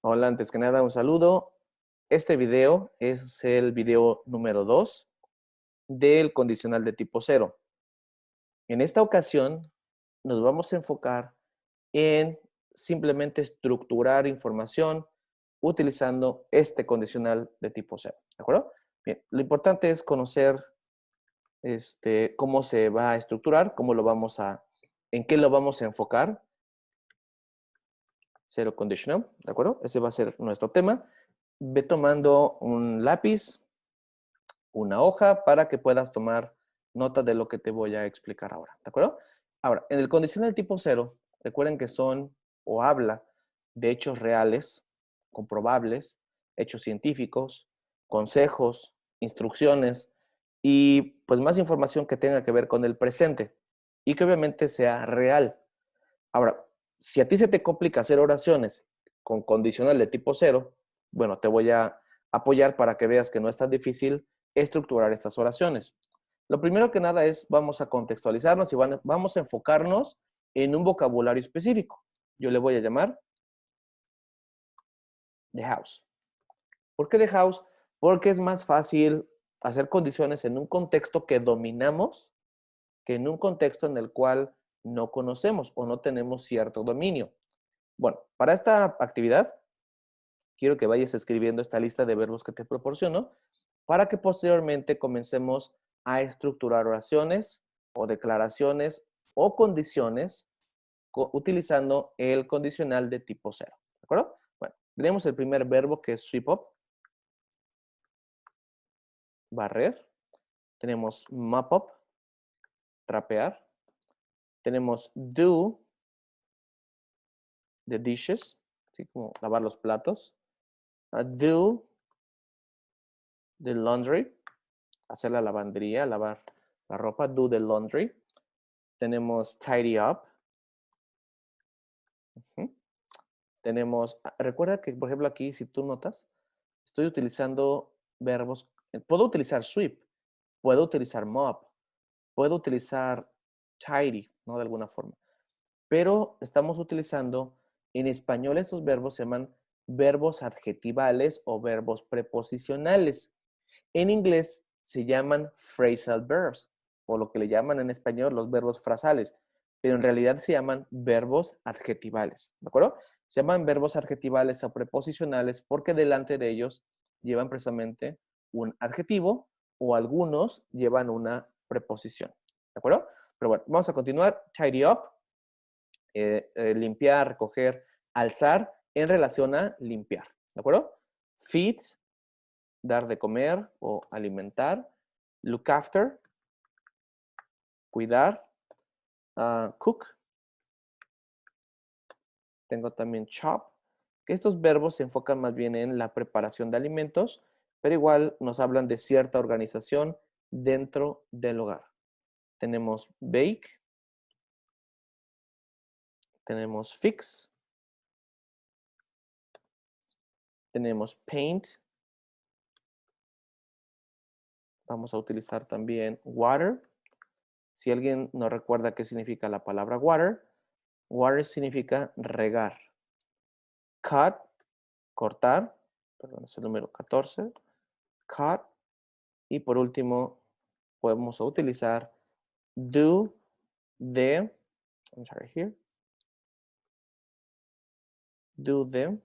Hola, antes que nada un saludo. Este video es el video número 2 del condicional de tipo 0. En esta ocasión nos vamos a enfocar en simplemente estructurar información utilizando este condicional de tipo 0. ¿De acuerdo? Bien, lo importante es conocer cómo se va a estructurar, en qué lo vamos a enfocar. Zero conditional, ¿de acuerdo? Ese va a ser nuestro tema. Ve tomando un lápiz, una hoja, para que puedas tomar nota de lo que te voy a explicar ahora, ¿de acuerdo? Ahora, en el condicional tipo 0, recuerden que son o habla de hechos reales, comprobables, hechos científicos, consejos, instrucciones y pues más información que tenga que ver con el presente y que obviamente sea real. Ahora, si a ti se te complica hacer oraciones con condicional de tipo 0, bueno, te voy a apoyar para que veas que no es tan difícil estructurar estas oraciones. Lo primero que nada es, vamos a contextualizarnos y vamos a enfocarnos en un vocabulario específico. Yo le voy a llamar the house. ¿Por qué the house? Porque es más fácil hacer condiciones en un contexto que dominamos que en un contexto en el cual no conocemos o no tenemos cierto dominio. Bueno, para esta actividad, quiero que vayas escribiendo esta lista de verbos que te proporciono para que posteriormente comencemos a estructurar oraciones o declaraciones o condiciones utilizando el condicional de tipo 0. ¿De acuerdo? Bueno, tenemos el primer verbo que es sweep up, barrer. Tenemos mop up, trapear. Tenemos do the dishes, así como lavar los platos. Do the laundry, hacer la lavandería, lavar la ropa. Do the laundry. Tenemos tidy up. Tenemos, recuerda que, por ejemplo, aquí, si tú notas, estoy utilizando verbos. Puedo utilizar sweep, puedo utilizar mop, puedo utilizar tidy, ¿no? De alguna forma. Pero estamos utilizando, en español estos verbos se llaman verbos adjetivales o verbos preposicionales. En inglés se llaman phrasal verbs, o lo que le llaman en español los verbos frasales, pero en realidad se llaman verbos adjetivales, ¿de acuerdo? Se llaman verbos adjetivales o preposicionales porque delante de ellos llevan precisamente un adjetivo o algunos llevan una preposición, ¿de acuerdo? Pero bueno, vamos a continuar. Tidy up, limpiar, recoger, alzar en relación a limpiar, ¿de acuerdo? Feed, dar de comer o alimentar. Look after, cuidar. Cook. Tengo también chop. Que estos verbos se enfocan más bien en la preparación de alimentos, pero igual nos hablan de cierta organización dentro del hogar. Tenemos bake. Tenemos fix. Tenemos paint. Vamos a utilizar también water. Si alguien no recuerda qué significa la palabra water, water significa regar. Cut, cortar, perdón, es el número 14. Cut. Y por último, podemos utilizar do the, I'm sorry, here. Do the.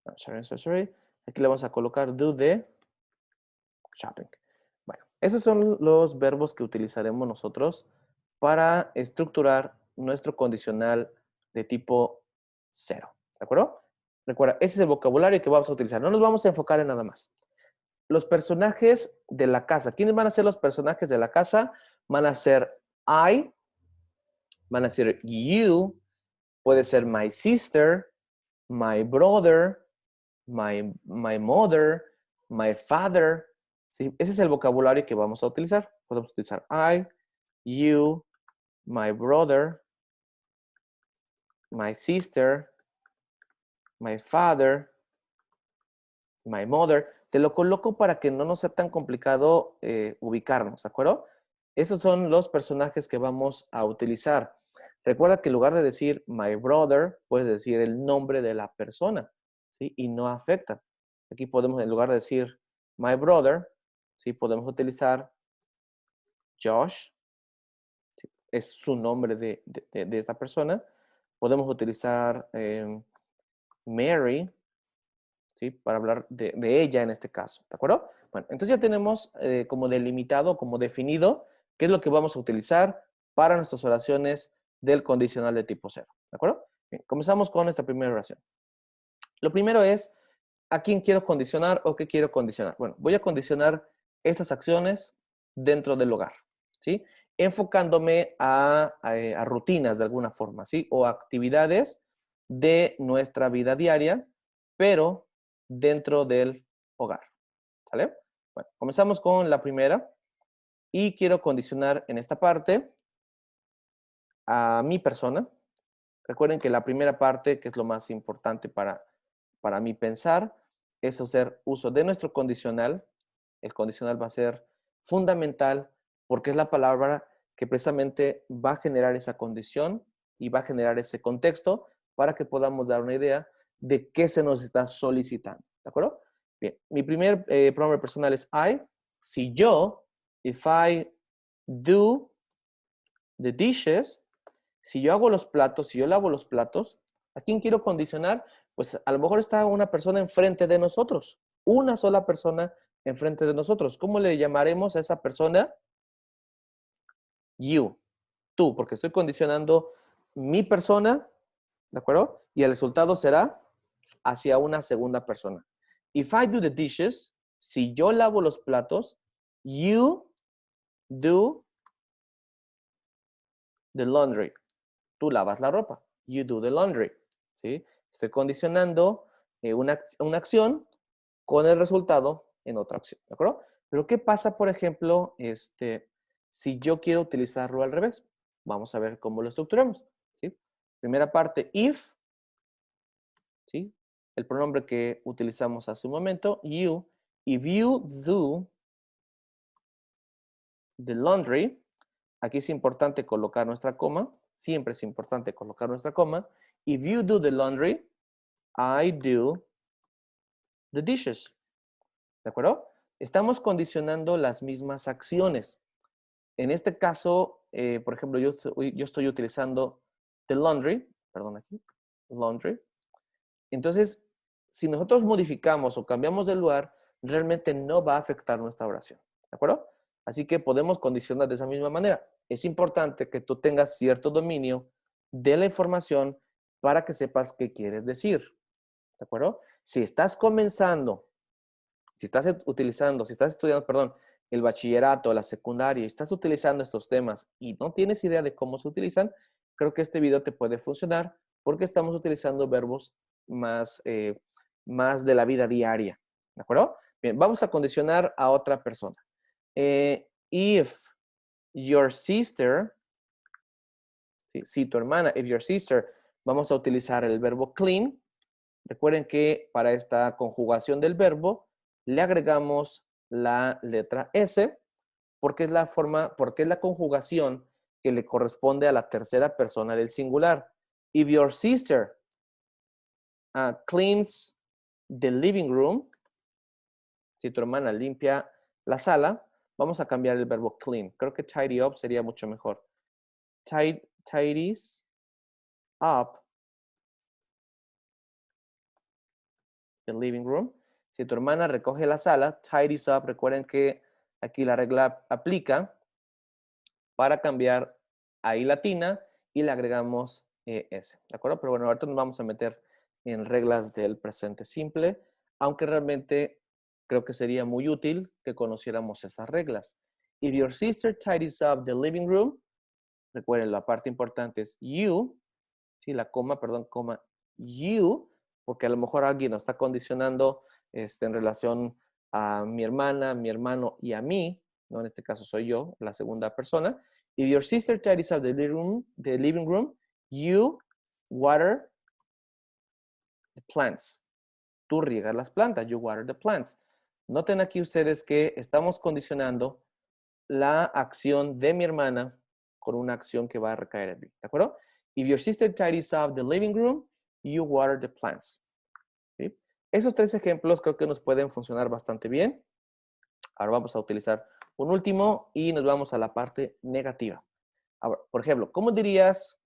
I'm sorry, I'm so sorry. Aquí le vamos a colocar do the shopping. Bueno, esos son los verbos que utilizaremos nosotros para estructurar nuestro condicional de tipo 0. ¿De acuerdo? Recuerda, ese es el vocabulario que vamos a utilizar. No nos vamos a enfocar en nada más. Los personajes de la casa. ¿Quiénes van a ser los personajes de la casa? Van a ser I, van a ser you, puede ser my sister, my brother, my mother, my father. ¿Sí? Ese es el vocabulario que vamos a utilizar. Podemos utilizar I, you, my brother, my sister, my father, my mother. Te lo coloco para que no nos sea tan complicado ubicarnos, ¿de acuerdo? Esos son los personajes que vamos a utilizar. Recuerda que en lugar de decir my brother, puedes decir el nombre de la persona, ¿sí? Y no afecta. Aquí podemos, en lugar de decir my brother, ¿sí? Podemos utilizar Josh, ¿sí? Es su nombre de esta persona. Podemos utilizar Mary, ¿sí? Para hablar de ella en este caso, ¿de acuerdo? Bueno, entonces ya tenemos como delimitado, como definido, qué es lo que vamos a utilizar para nuestras oraciones del condicional de tipo 0, ¿de acuerdo? Bien, comenzamos con esta primera oración. Lo primero es, ¿a quién quiero condicionar o qué quiero condicionar? Bueno, voy a condicionar estas acciones dentro del hogar, ¿sí? Enfocándome a rutinas de alguna forma, ¿sí? O actividades de nuestra vida diaria, pero dentro del hogar, ¿sale? Bueno, comenzamos con la primera y quiero condicionar en esta parte a mi persona. Recuerden que la primera parte, que es lo más importante para mí pensar, es hacer uso de nuestro condicional. El condicional va a ser fundamental porque es la palabra que precisamente va a generar esa condición y va a generar ese contexto para que podamos dar una idea de qué se nos está solicitando. ¿De acuerdo? Bien, mi primer pronombre personal es I. Si yo, if I do the dishes, si yo hago los platos, si yo lavo los platos, ¿a quién quiero condicionar? Pues a lo mejor está una persona enfrente de nosotros, una sola persona enfrente de nosotros. ¿Cómo le llamaremos a esa persona? You, tú, porque estoy condicionando mi persona, ¿de acuerdo? Y el resultado será hacia una segunda persona. If I do the dishes, si yo lavo los platos, you do the laundry. Tú lavas la ropa. You do the laundry. ¿Sí? Estoy condicionando una acción con el resultado en otra acción. ¿De acuerdo? Pero ¿qué pasa, por ejemplo, si yo quiero utilizarlo al revés? Vamos a ver cómo lo estructuramos. ¿Sí? Primera parte, if, ¿sí? El pronombre que utilizamos hace un momento, you. If you do the laundry, aquí es importante colocar nuestra coma. Siempre es importante colocar nuestra coma. If you do the laundry, I do the dishes. ¿De acuerdo? Estamos condicionando las mismas acciones. En este caso, por ejemplo, yo estoy utilizando the laundry, perdón aquí, laundry. Entonces, si nosotros modificamos o cambiamos de lugar, realmente no va a afectar nuestra oración. ¿De acuerdo? Así que podemos condicionar de esa misma manera. Es importante que tú tengas cierto dominio de la información para que sepas qué quieres decir. ¿De acuerdo? Si estás comenzando, si estás utilizando, si estás estudiando, perdón, el bachillerato, la secundaria, y estás utilizando estos temas y no tienes idea de cómo se utilizan, creo que este video te puede funcionar porque estamos utilizando verbos más de la vida diaria. ¿De acuerdo? Bien, vamos a condicionar a otra persona. If your sister, si tu hermana, if your sister, vamos a utilizar el verbo clean. Recuerden que para esta conjugación del verbo le agregamos la letra S porque es la conjugación que le corresponde a la tercera persona del singular. If your sister cleans the living room, si tu hermana limpia la sala, vamos a cambiar el verbo clean. Creo que tidy up sería mucho mejor. Tidies up the living room. Si tu hermana recoge la sala, tidies up, recuerden que aquí la regla aplica para cambiar a I latina y le agregamos S, ¿de acuerdo? Pero bueno, ahorita nos vamos a meter en reglas del presente simple, aunque realmente creo que sería muy útil que conociéramos esas reglas. If your sister tidies up the living room, recuerden, la parte importante es you, ¿sí? La coma, perdón, coma, you, porque a lo mejor alguien nos está condicionando en relación a mi hermana, mi hermano y a mí, ¿no? En este caso soy yo, la segunda persona. If your sister tidies up the living room, you water the plants. Tú riegas las plantas, you water the plants. Noten aquí ustedes que estamos condicionando la acción de mi hermana con una acción que va a recaer en mí, ¿de acuerdo? If your sister tidies up the living room, you water the plants. ¿Sí? Esos tres ejemplos creo que nos pueden funcionar bastante bien. Ahora vamos a utilizar un último y nos vamos a la parte negativa. Ahora, por ejemplo, ¿cómo dirías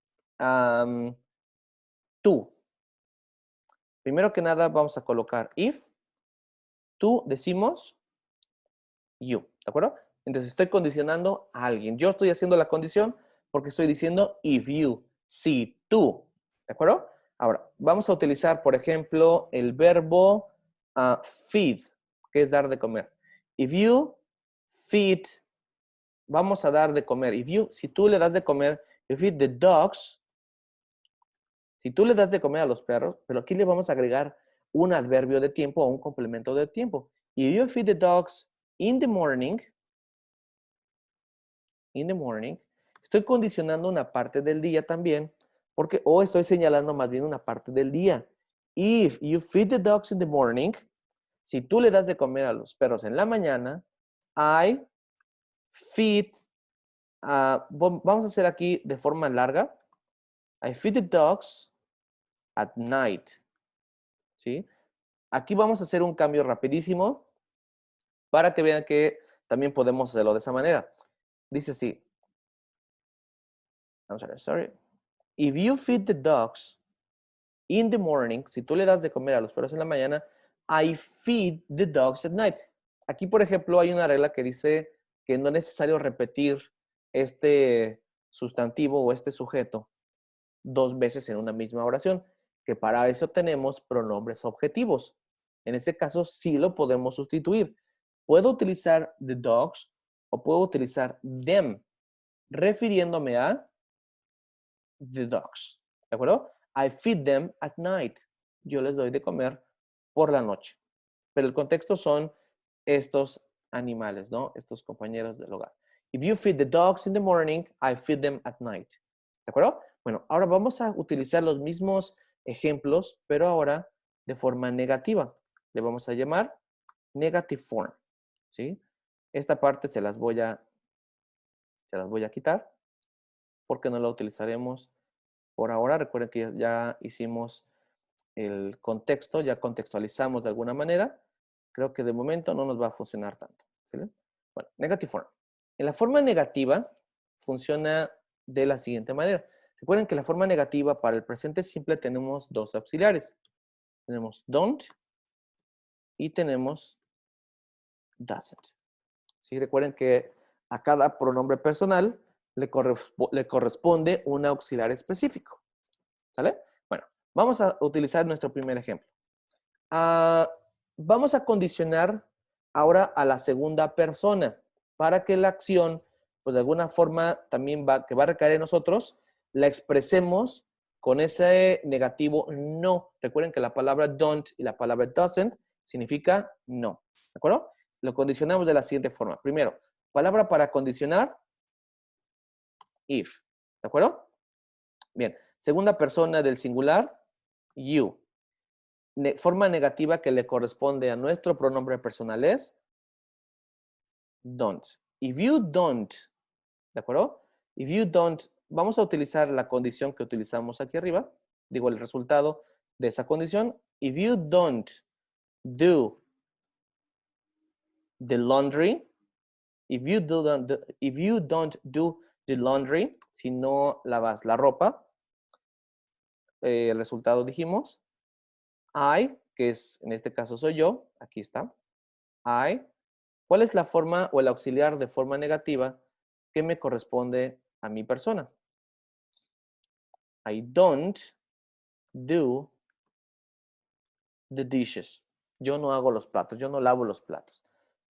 tú? Primero que nada vamos a colocar if. Tú decimos you, ¿de acuerdo? Entonces estoy condicionando a alguien. Yo estoy haciendo la condición porque estoy diciendo if you, si tú, ¿de acuerdo? Ahora, vamos a utilizar, por ejemplo, el verbo feed, que es dar de comer. If you feed, vamos a dar de comer. If you, si tú le das de comer, you feed the dogs, si tú le das de comer a los perros, pero aquí le vamos a agregar un adverbio de tiempo o un complemento de tiempo. If you feed the dogs in the morning, estoy condicionando una parte del día también, porque, o estoy señalando más bien una parte del día. If you feed the dogs in the morning, si tú le das de comer a los perros en la mañana, I feed, vamos a hacer aquí de forma larga, I feed the dogs at night, ¿sí? Aquí vamos a hacer un cambio rapidísimo para que vean que también podemos hacerlo de esa manera. Dice así, I'm sorry. If you feed the dogs in the morning, si tú le das de comer a los perros en la mañana, I feed the dogs at night. Aquí, por ejemplo, hay una regla que dice que no es necesario repetir este sustantivo o este sujeto dos veces en una misma oración, que para eso tenemos pronombres objetivos. En este caso, sí lo podemos sustituir. Puedo utilizar the dogs o puedo utilizar them, refiriéndome a the dogs. ¿De acuerdo? I feed them at night. Yo les doy de comer por la noche. Pero el contexto son estos animales, ¿no? Estos compañeros del hogar. If you feed the dogs in the morning, I feed them at night. ¿De acuerdo? Bueno, ahora vamos a utilizar los mismos ejemplos, pero ahora de forma negativa. Le vamos a llamar negative form, ¿sí? Esta parte se las voy a quitar porque no la utilizaremos por ahora. Recuerden que ya hicimos el contexto, ya contextualizamos de alguna manera. Creo que de momento no nos va a funcionar tanto. ¿Sí? Bueno, negative form. En la forma negativa funciona de la siguiente manera. Recuerden que la forma negativa para el presente simple tenemos dos auxiliares. Tenemos don't y tenemos doesn't. ¿Sí? Recuerden que a cada pronombre personal le corresponde un auxiliar específico. ¿Sale? Bueno, vamos a utilizar nuestro primer ejemplo. Vamos a condicionar ahora a la segunda persona para que la acción, pues de alguna forma también que va a recaer en nosotros, la expresemos con ese negativo no. Recuerden que la palabra don't y la palabra doesn't significa no. ¿De acuerdo? Lo condicionamos de la siguiente forma. Primero, palabra para condicionar, if. ¿De acuerdo? Bien. Segunda persona del singular, you. Forma negativa que le corresponde a nuestro pronombre personal es don't. If you don't, ¿de acuerdo? If you don't, vamos a utilizar la condición que utilizamos aquí arriba, digo el resultado de esa condición. If you don't do the laundry, if you don't do the laundry, si no lavas la ropa, el resultado dijimos, I, que es en este caso soy yo, aquí está, I. ¿Cuál es la forma o el auxiliar de forma negativa que me corresponde a mi persona? I don't do the dishes. Yo no hago los platos, yo no lavo los platos.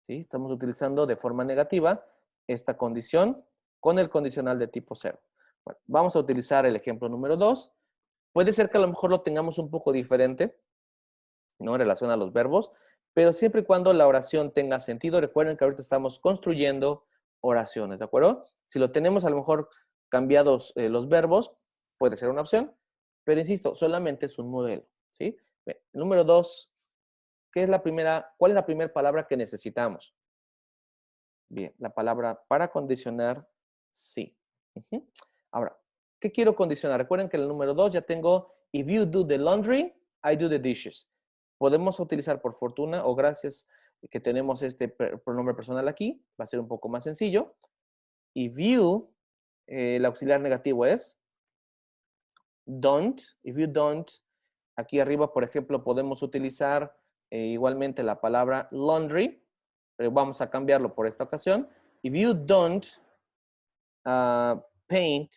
¿Sí? Estamos utilizando de forma negativa esta condición con el condicional de tipo 0. Bueno, vamos a utilizar el ejemplo número 2. Puede ser que a lo mejor lo tengamos un poco diferente, ¿no? En relación a los verbos, pero siempre y cuando la oración tenga sentido. Recuerden que ahorita estamos construyendo oraciones, ¿de acuerdo? Si lo tenemos a lo mejor cambiados los verbos, puede ser una opción, pero insisto, solamente es un modelo, ¿sí? Bien, número 2, ¿cuál es la primera palabra que necesitamos? Bien, la palabra para condicionar, sí. Ujú. Ahora, ¿qué quiero condicionar? Recuerden que en el número 2 ya tengo, if you do the laundry, I do the dishes. Podemos utilizar por fortuna o gracias que tenemos este pronombre personal aquí, va a ser un poco más sencillo. If you, el auxiliar negativo es don't. If you don't, aquí arriba, por ejemplo, podemos utilizar igualmente la palabra laundry, pero vamos a cambiarlo por esta ocasión. If you don't paint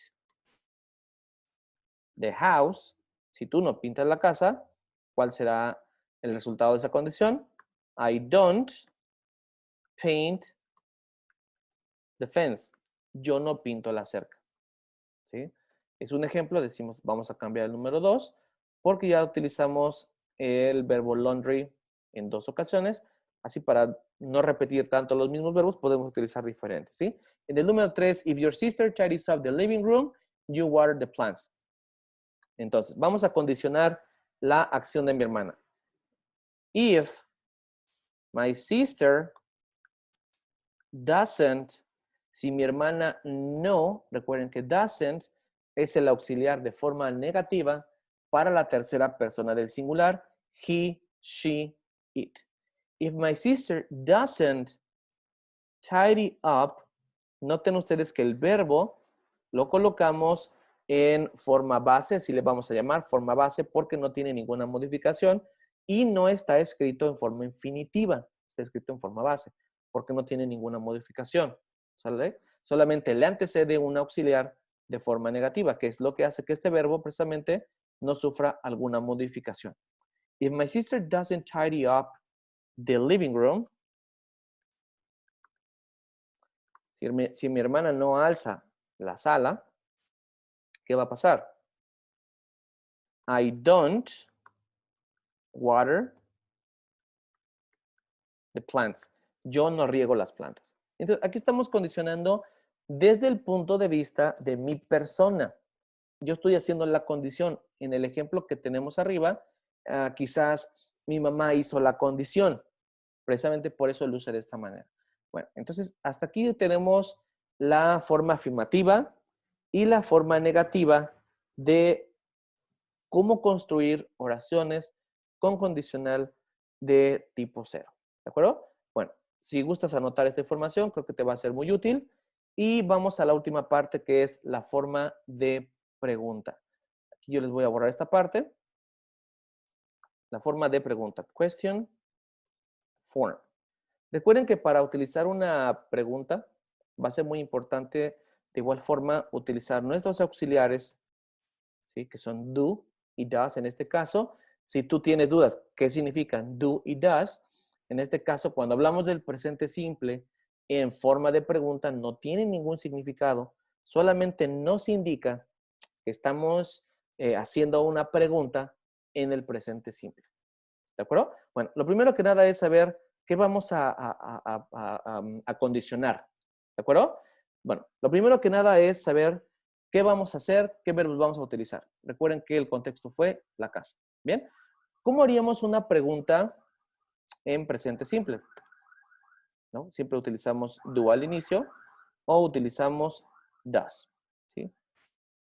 the house, si tú no pintas la casa, ¿cuál será el resultado de esa condición? I don't paint the fence. Yo no pinto la cerca. ¿Sí? Es un ejemplo, decimos, vamos a cambiar el número 2, porque ya utilizamos el verbo laundry en 2 ocasiones. Así para no repetir tanto los mismos verbos, podemos utilizar diferentes. ¿Sí? En el número 3, if your sister tidies up the living room, you water the plants. Entonces, vamos a condicionar la acción de mi hermana. If my sister doesn't, si mi hermana no, recuerden que doesn't es el auxiliar de forma negativa para la tercera persona del singular, he, she, it. If my sister doesn't tidy up, noten ustedes que el verbo lo colocamos en forma base, así le vamos a llamar forma base porque no tiene ninguna modificación y no está escrito en forma infinitiva, está escrito en forma base porque no tiene ninguna modificación. ¿Sale? Solamente le antecede un auxiliar de forma negativa, que es lo que hace que este verbo precisamente no sufra alguna modificación. If my sister doesn't tidy up the living room, si mi hermana no alza la sala, ¿qué va a pasar? I don't water the plants. Yo no riego las plantas. Entonces, aquí estamos condicionando desde el punto de vista de mi persona. Yo estoy haciendo la condición. En el ejemplo que tenemos arriba, quizás mi mamá hizo la condición. Precisamente por eso lo usé de esta manera. Bueno, entonces hasta aquí tenemos la forma afirmativa y la forma negativa de cómo construir oraciones con condicional de tipo 0. ¿De acuerdo? Bueno, si gustas anotar esta información, creo que te va a ser muy útil. Y vamos a la última parte que es la forma de pregunta. Aquí yo les voy a borrar esta parte. La forma de pregunta. Question form. Recuerden que para utilizar una pregunta va a ser muy importante de igual forma utilizar nuestros auxiliares, ¿sí? Que son do y does en este caso. Si tú tienes dudas, ¿qué significan do y does? En este caso, cuando hablamos del presente simple en forma de pregunta, no tiene ningún significado. Solamente nos indica que estamos haciendo una pregunta en el presente simple. ¿De acuerdo? Bueno, lo primero que nada es saber qué vamos a condicionar. ¿De acuerdo? Bueno, lo primero que nada es saber qué vamos a hacer, qué verbos vamos a utilizar. Recuerden que el contexto fue la casa. ¿Bien? ¿Cómo haríamos una pregunta en presente simple? ¿No? Siempre utilizamos do al inicio o utilizamos does. ¿Sí?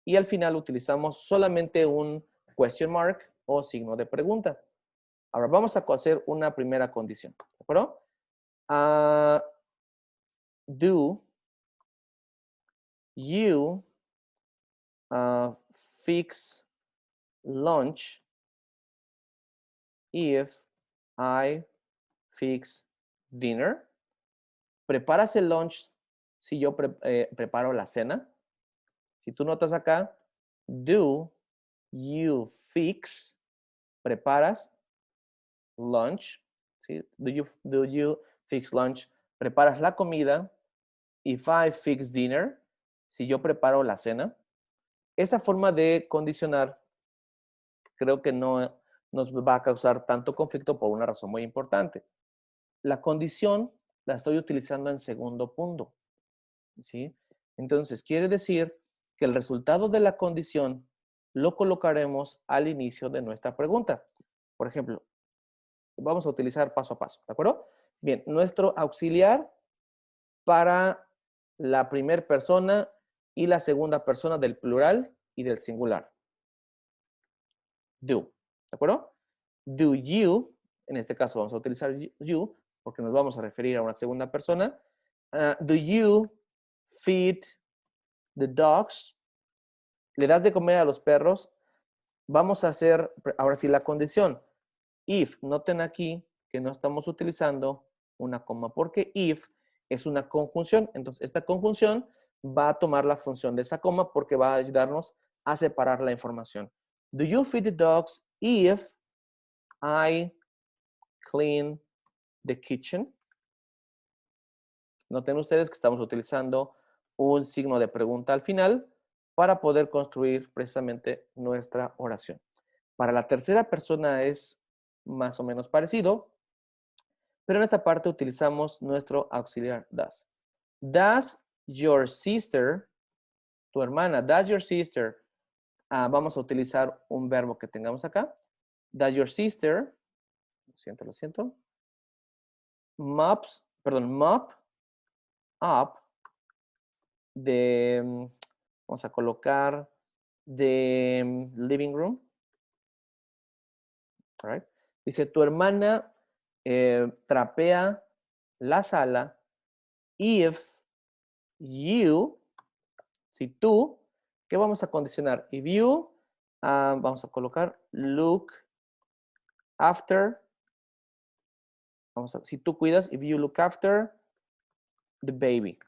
Y al final utilizamos solamente un question mark o signo de pregunta. Ahora vamos a hacer una primera condición. ¿De acuerdo? Do you fix lunch if I fix dinner? ¿Preparas el lunch si yo preparo la cena? Si tú notas acá, do you fix, preparas lunch, ¿sí? Do you fix lunch, preparas la comida. If I fix dinner, si yo preparo la cena. Esa forma de condicionar creo que no nos va a causar tanto conflicto por una razón muy importante. La condición la estoy utilizando en segundo punto, ¿sí? Entonces, quiere decir que el resultado de la condición lo colocaremos al inicio de nuestra pregunta. Por ejemplo, vamos a utilizar paso a paso, ¿de acuerdo? Bien, nuestro auxiliar para la primera persona y la segunda persona del plural y del singular. Do. ¿De acuerdo? Do you, en este caso vamos a utilizar you, porque nos vamos a referir a una segunda persona. Do you feed the dogs? ¿Le das de comer a los perros? Vamos a hacer, ahora sí, la condición. If, noten aquí que no estamos utilizando una coma, porque if es una conjunción. Entonces, esta conjunción va a tomar la función de esa coma porque va a ayudarnos a separar la información. Do you feed the dogs if I clean the kitchen? Noten ustedes que estamos utilizando un signo de pregunta al final para poder construir precisamente nuestra oración. Para la tercera persona es más o menos parecido, pero en esta parte utilizamos nuestro auxiliar does. Does your sister, tu hermana, does your sister, vamos a utilizar un verbo que tengamos acá. Does your sister, lo siento, mop up vamos a colocar the living room. All right. Dice, tu hermana trapea la sala if you, si tú, ¿qué vamos a condicionar? If you, vamos a colocar look after, si tú cuidas, if you look after the baby.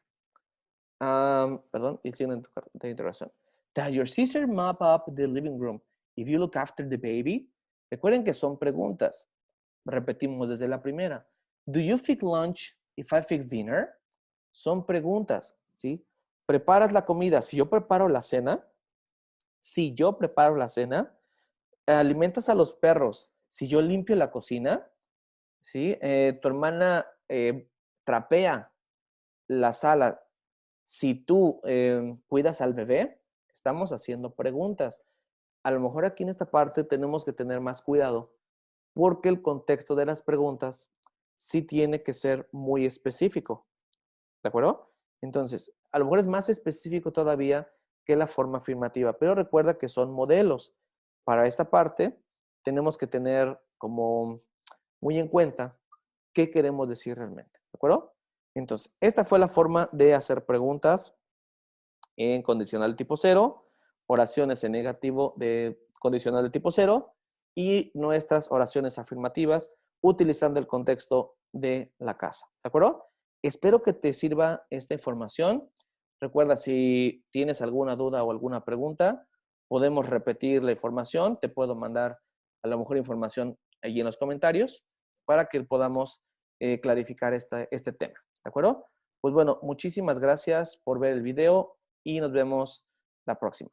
Perdón, hice una interrogación. Does your sister mop up the living room if you look after the baby? Recuerden que son preguntas. Repetimos desde la primera. Do you fix lunch if I fix dinner? Son preguntas, ¿sí? ¿Preparas la comida? Si yo preparo la cena, ¿alimentas a los perros? Si yo limpio la cocina, ¿sí? Tu hermana trapea la sala. Si tú cuidas al bebé, estamos haciendo preguntas. A lo mejor aquí en esta parte tenemos que tener más cuidado porque el contexto de las preguntas sí tiene que ser muy específico. ¿De acuerdo? Entonces, a lo mejor es más específico todavía que la forma afirmativa, pero recuerda que son modelos. Para esta parte, tenemos que tener como muy en cuenta qué queremos decir realmente. ¿De acuerdo? Entonces, esta fue la forma de hacer preguntas en condicional tipo 0, oraciones en negativo de condicional de tipo 0 y nuestras oraciones afirmativas utilizando el contexto de la casa. ¿De acuerdo? Espero que te sirva esta información. Recuerda, si tienes alguna duda o alguna pregunta, podemos repetir la información. Te puedo mandar a lo mejor información allí en los comentarios para que podamos clarificar este tema. ¿De acuerdo? Pues bueno, muchísimas gracias por ver el video y nos vemos la próxima.